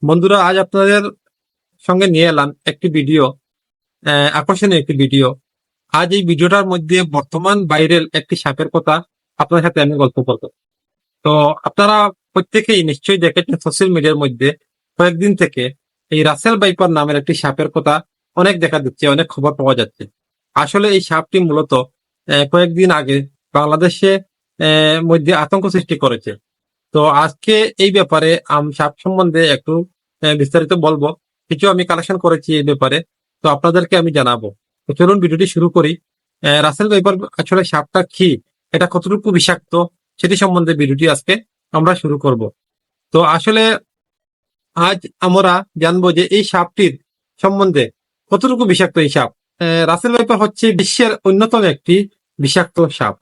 বন্ধুরা, আজ আপনাদের সঙ্গে নিয়ে এলাম একটি ভিডিও, আকর্ষণীয় একটি ভিডিও। আজ এই ভিডিওটার মধ্যে বর্তমান ভাইরাল একটি সাপের কথা আপনার সাথে আমি গল্প করব। তো আপনারা প্রত্যেকেই নিশ্চয়ই দেখেছেন সোশ্যাল মিডিয়ার মধ্যে কয়েকদিন থেকে এই রাসেল ভাইপার নামের একটি সাপের কথা অনেক দেখা দিচ্ছে, অনেক খবর পাওয়া যাচ্ছে। আসলে এই সাপটি মূলত কয়েকদিন আগে বাংলাদেশে মধ্যে আতঙ্ক সৃষ্টি করেছে। তো আজকে এই ব্যাপারে সাপ সম্বন্ধে একটু বিস্তারিত বলবো। কিছু আমি কালেকশন করেছি এই ব্যাপারে, তো আপনাদেরকে আমি জানাবো। তো চলুন ভিডিওটি শুরু করি। রাসেল ভাইপার আসলে সাপটা কি, এটা কতটুকু বিষাক্ত, সেটি সম্বন্ধে ভিডিওটি আজকে আমরা শুরু করব। তো আসলে আজ আমরা জানবো যে এই সাপটির সম্বন্ধে কতটুকু বিষাক্ত এই সাপ। রাসেল ভাইপার হচ্ছে বিশ্বের অন্যতম একটি বিষাক্ত সাপ।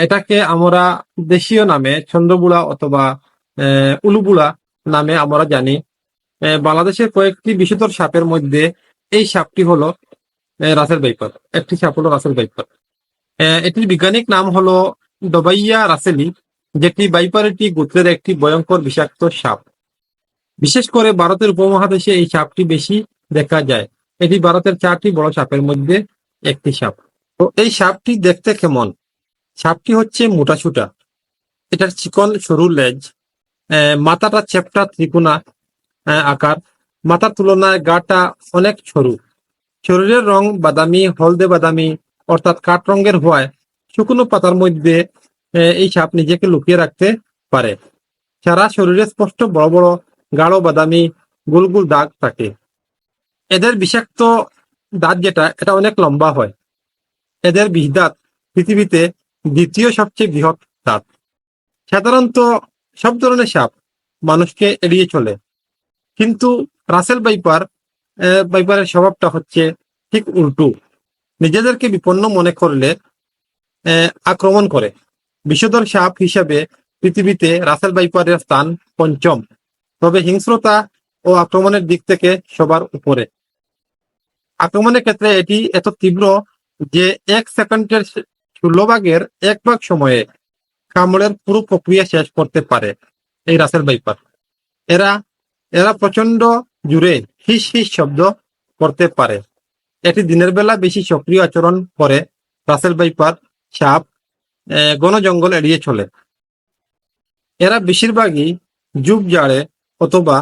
এটাকে আমরা দেশীয় নামে চন্দ্রবুড়া অথবা উলুবুড়া নামে আমরা জানি। বাংলাদেশের কয়েকটি বিষধর সাপের মধ্যে এই সাপটি হলো রাসেল ভাইপার। একটি সাপ হলো রাসেল ভাইপার। এটির বৈজ্ঞানিক নাম হলো ডবাইয়া রাসেলি, যেটি ভাইপারেটি গোত্রের একটি ভয়ঙ্কর বিষাক্ত সাপ। বিশেষ করে ভারতের উপমহাদেশে এই সাপটি বেশি দেখা যায়। এটি ভারতের 4টি বড় সাপের মধ্যে একটি সাপ। তো এই সাপটি দেখতে কেমন? সাপটি হচ্ছে মোটাসুটা, এটার চিকন সরু লেজ, মাথাটা চ্যাপ্টা ত্রিকোণা আকার, মাথার তুলনায় গাটা অনেক সরু। শরীরের রং বাদামি, হলদে বাদামি অর্থাৎ কাঠ রঙের হওয়ায় শুকনো পাতার মধ্যে এই সাপ নিজেকে লুকিয়ে রাখতে পারে। সারা শরীরে স্পষ্ট বড় বড় গাঢ় বাদামি গোল গোল দাগ থাকে। এদের বিষাক্ত দাঁত যেটা, এটা অনেক লম্বা হয়। এদের বিষদাঁত পৃথিবীতে দ্বিতীয় সবচেয়ে বৃহৎ দাঁত। সাধারণত সব ধরনের সাপ মানুষকে এড়িয়ে চলে, কিন্তু রাসেল ভাইপারের স্বভাবটা হচ্ছে ঠিক উল্টো। নিজেদেরকে বিপন্ন মনে করলে আক্রমণ করে। বিষধর সাপ হিসাবে পৃথিবীতে রাসেল ভাইপারের স্থান 5ম, তবে হিংস্রতা ও আক্রমণের দিক থেকে সবার উপরে। আক্রমণের ক্ষেত্রে এটি এত তীব্র যে 1 সেকেন্ডের 16 ভাগের 1 ভাগ সময়ে কামড়ের পুরো প্রক্রিয়া শেষ করতে পারে এই রাসেল ভাইপার। এরা এরা প্রচন্ড জুড়ে হিস হিস শব্দ করতে পারে। এটি দিনের বেলা বেশি সক্রিয় আচরণ করে। রাসেল ভাইপার সাপ ঘন জঙ্গল এড়িয়ে চলে। এরা বেশিরভাগই ঝোপঝাড়ে অথবা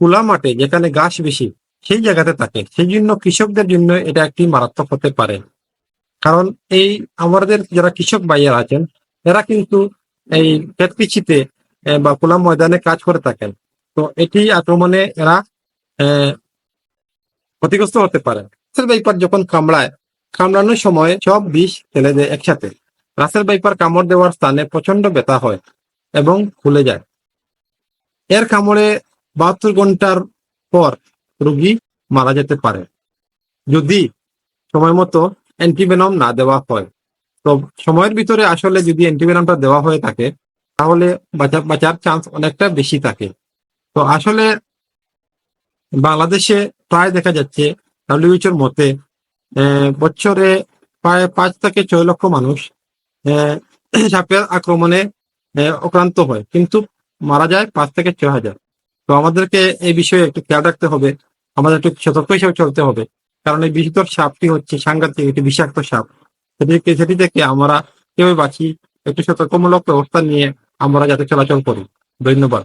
খোলা মাঠে যেখানে ঘাস বেশি সেই জায়গাতে থাকে। সেই জন্য কৃষকদের জন্য এটা একটি মারাত্মক হতে পারে। কারণ এই আমাদের যারা কৃষক ভাইয়েরা আছেন, এরা কিন্তু এই ক্ষেত কৃষিতে বা খোলা ময়দানে কাজ করে থাকেন। তো এটি আক্রমণে এরা ক্ষতিগ্রস্ত হতে পারে। রাসেল ভাইপার যখন কামড়ানোর সময় সব বিষ ফেলে দেয় একসাথে। রাসেল ভাইপার কামড় দেওয়ার স্থানে প্রচন্ড ব্যথা হয় এবং ফুলে যায়। এর কামড়ে 72 ঘন্টার পর রোগী মারা যেতে পারে যদি সময় মতো অ্যান্টিভেনম না দেওয়া হয়। তো সময়ের ভিতরে আসলে যদি অ্যান্টিভেনমটা দেওয়া হয়ে থাকে, তাহলে বাঁচার চান্স অনেকটা বেশি থাকে। তো আসলে বাংলাদেশে প্রায় দেখা যাচ্ছে ডাব্লিউএইচওর মতে বছরে প্রায় 5 থেকে 6 লক্ষ মানুষ সাপের আক্রমণে আক্রান্ত হয়, কিন্তু মারা যায় 5 থেকে 6 হাজার। তো আমাদেরকে এই বিষয়ে একটু খেয়াল রাখতে হবে, আমাদের একটু সতর্ক হিসেবে চলতে হবে। কারণ এই বিষধর সাপটি হচ্ছে সাংঘাতিক একটি বিষাক্ত সাপ। সেটি থেকে আমরা কিভাবে বাঁচি, একটু সতর্কমূলক ব্যবস্থা নিয়ে আমরা যাতে চলাচল করি। ধন্যবাদ।